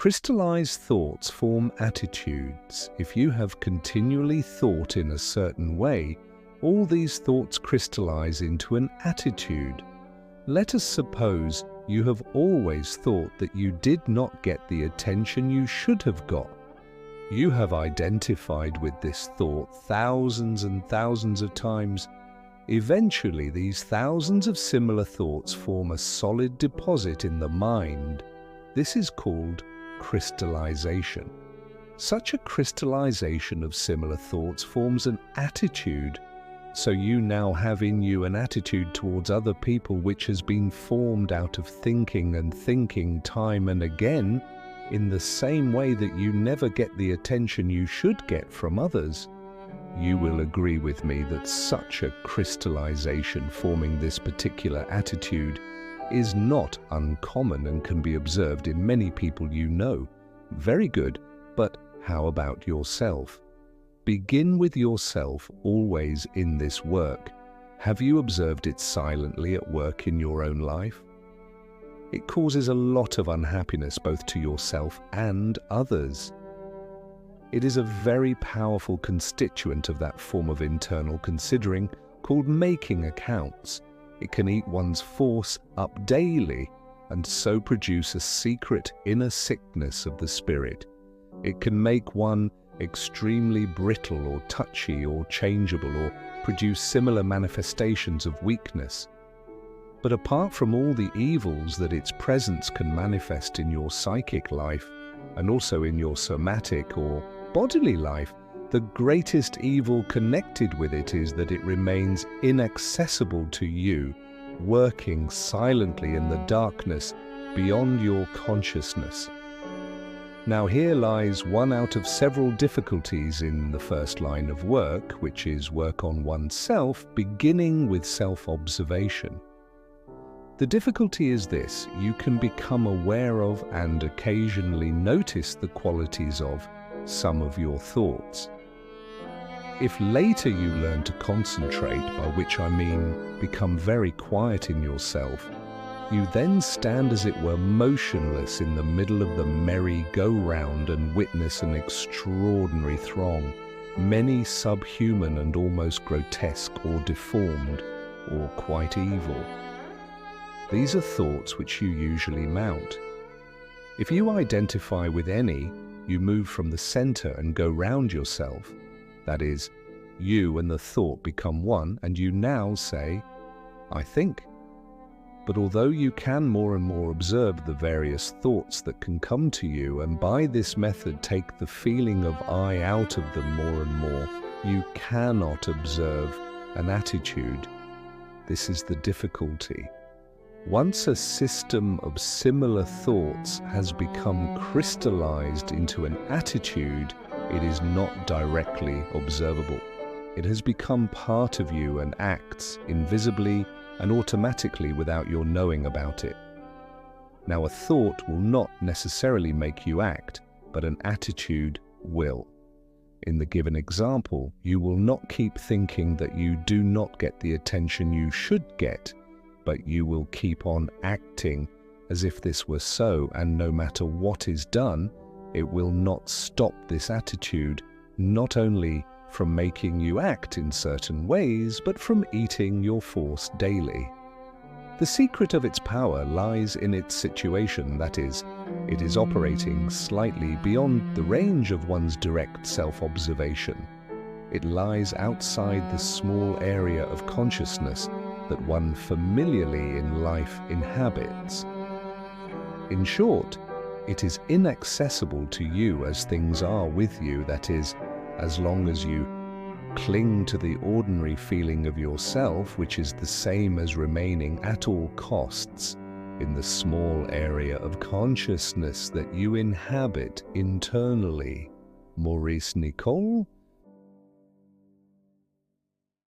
Crystallized thoughts form attitudes. If you have continually thought in a certain way, all these thoughts crystallize into an attitude. Let us suppose you have always thought that you did not get the attention you should have got. You have identified with this thought thousands and thousands of times. Eventually, these thousands of similar thoughts form a solid deposit in the mind. This is called crystallization. Such a crystallization of similar thoughts forms an attitude. So you now have in you an attitude towards other people which has been formed out of thinking and thinking time and again, in the same way that you never get the attention you should get from others. You will agree with me that such a crystallization forming this particular attitude is not uncommon and can be observed in many people you know. Very good, but how about yourself? Begin with yourself always in this work. Have you observed it silently at work in your own life? It causes a lot of unhappiness both to yourself and others. It is a very powerful constituent of that form of internal considering called making accounts. It can eat one's force up daily and so produce a secret inner sickness of the spirit. It can make one extremely brittle or touchy or changeable or produce similar manifestations of weakness. But apart from all the evils that its presence can manifest in your psychic life and also in your somatic or bodily life, the greatest evil connected with it is that it remains inaccessible to you, working silently in the darkness beyond your consciousness. Now here lies one out of several difficulties in the first line of work, which is work on oneself, beginning with self-observation. The difficulty is this: you can become aware of and occasionally notice the qualities of some of your thoughts. If later you learn to concentrate, by which I mean become very quiet in yourself, you then stand as it were motionless in the middle of the merry go-round and witness an extraordinary throng, many subhuman and almost grotesque or deformed or quite evil. These are thoughts which you usually mount. If you identify with any, you move from the center and go round yourself. That is, you and the thought become one, and you now say, I think. But although you can more and more observe the various thoughts that can come to you, and by this method take the feeling of I out of them more and more, you cannot observe an attitude. This is the difficulty. Once a system of similar thoughts has become crystallized into an attitude, it is not directly observable. It has become part of you and acts invisibly and automatically without your knowing about it. Now, a thought will not necessarily make you act, but an attitude will. In the given example, you will not keep thinking that you do not get the attention you should get, but you will keep on acting as if this were so, and no matter what is done, it will not stop this attitude, not only from making you act in certain ways, but from eating your force daily. The secret of its power lies in its situation, that is, it is operating slightly beyond the range of one's direct self-observation. It lies outside the small area of consciousness that one familiarly in life inhabits. In short, it is inaccessible to you as things are with you, that is, as long as you cling to the ordinary feeling of yourself, which is the same as remaining at all costs in the small area of consciousness that you inhabit internally. Maurice Nicoll,